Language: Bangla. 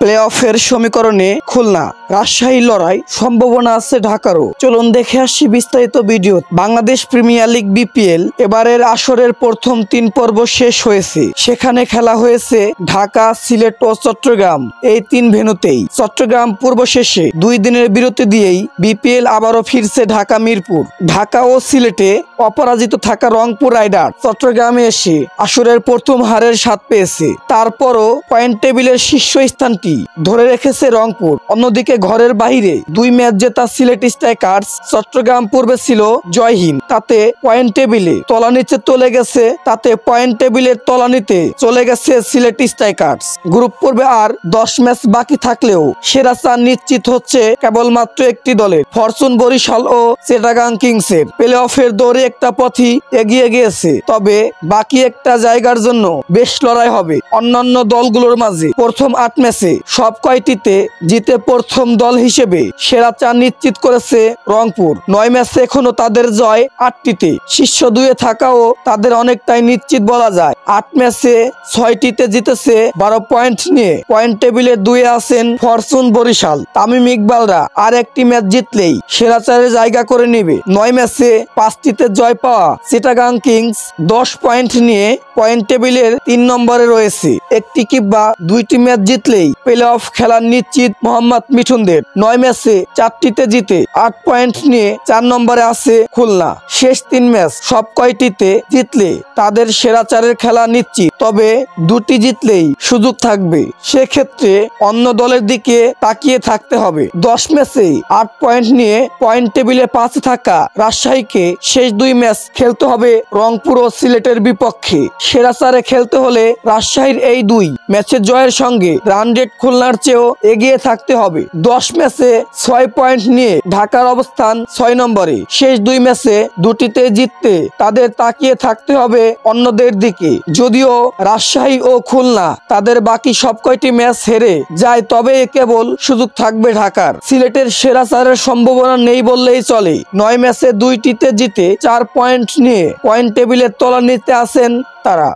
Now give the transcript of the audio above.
প্লে অফের সমীকরণে খুলনা রাজশাহী লড়াই সম্ভাবনা আছে ঢাকারও। চলুন দেখে আসি বিস্তারিত video. Bangladesh premier league BPL এবারের আসরের প্রথম 3 পর্ব শেষ হয়েছে। সেখানে খেলা হয়েছে ঢাকা, সিলেট ও চট্টগ্রাম এই 3 ভেন্যুতেই। চট্টগ্রাম পূর্ব শেষে 2 দিনের বিরতি দিয়েই বিপিএল আবারও ফিরছে ঢাকা মিরপুর। ঢাকা ও সিলেটে অপরাজিত থাকা রংপুর রাইডার চট্টগ্রামে এসে আসরের প্রথম হারের স্বাদ পেয়েছে। তারপরও পয়েন্ট টেবিলের শীর্ষ স্থানটি ধরে রেখেছে রংপুর। অন্যদিকে ঘরের বাইরে 2 ম্যাচ জেতা সিলেট স্ট্রাইকার্স চট্টগ্রাম পূর্বে ছিল জয়হীন। তাতে পয়েন্ট টেবিলে তলানিতে চলে গেছে সিলেট স্ট্রাইকার্স। গ্রুপ পর্বে আর 10 ম্যাচ বাকি থাকলেও সেরা 4 নিশ্চিত হচ্ছে কেবলমাত্র একটি দলের, ফরচুন বরিশাল ও চিটাগাং কিংসের। প্লে অফের দৌড়ে একটা পথই এগিয়ে গিয়েছে, তবে বাকি একটা জায়গার জন্য বেশ লড়াই হবে অন্যান্য দলগুলোর মাঝে। প্রথম 8 ম্যাচে সব কয়টিতে জিতে প্রথম দল হিসেবে সেরা 4 নিশ্চিত করেছে রংপুর। 9 ম্যাচে এখনো তাদের জয় 8টিতে। শীর্ষ 2-এ থাকাও তাদের অনেকটাই নিশ্চিত বলা যায়। 8 ম্যাচে 6টিতে জিতেছে 12 পয়েন্ট নিয়ে। পয়েন্ট টেবিলে 2-এ আছেন ফরচুন বরিশাল। তামিম ইকবালরা আর একটি ম্যাচ জিতলেই সেরা 4-এ জায়গা করে নেবে। 9 ম্যাচে 5টিতে জয় পাওয়া চিটাগাং কিংস 10 পয়েন্ট নিয়ে পয়েন্ট টেবিলের 3 নম্বরে রয়েছে। একটি কিংবা 2টি ম্যাচ জিতলেই প্লে অফ খেলার নিশ্চিত মোহাম্মদ মিঠুনদের। 9 ম্যাচে 4টিতে জিতে 8 পয়েন্ট নিয়ে 4 নম্বরে আছে খুলনা। শেষ 3 ম্যাচ সব কয়টিতে জিতলে তাদের সেরা 4-এর খেলা নিশ্চিত, তবে 2টি জিতলেই সুযোগ থাকবে। সেক্ষেত্রে অন্য দলের দিকে তাকিয়ে থাকতে হবে। 10 ম্যাচে 8 পয়েন্ট নিয়ে পয়েন্ট টেবিলে 5-এ থাকা রাজশাহীকে শেষ 2 ম্যাচ খেলতে হবে রংপুর ও সিলেটের বিপক্ষে। সেরা 4-এ খেলতে হলে রাজশাহীর এই 2 ম্যাচের জয়ের সঙ্গে রান রেট খুলনার চেয়েও এগিয়ে থাকতে হবে। 10 ম্যাচে 6 পয়েন্ট নিয়ে ঢাকার অবস্থান 6 নম্বরে। শেষ 2 ম্যাচে 2টিতে জিততে তাদের তাকিয়ে থাকতে হবে অন্যদের দিকে। যদিও রাজশাহী ও খুলনা তাদের বাকি সব কয়টি ম্যাচ হেরে যায়, তবে কেবল সুযোগ থাকবে ঢাকার। সিলেটের সেরা 4-এর সম্ভাবনা নেই বললেই চলে। 9 ম্যাচে 2টিতে জিতে 4 পয়েন্ট নিয়ে পয়েন্ট টেবিলের তলানিতে আছেন তারা।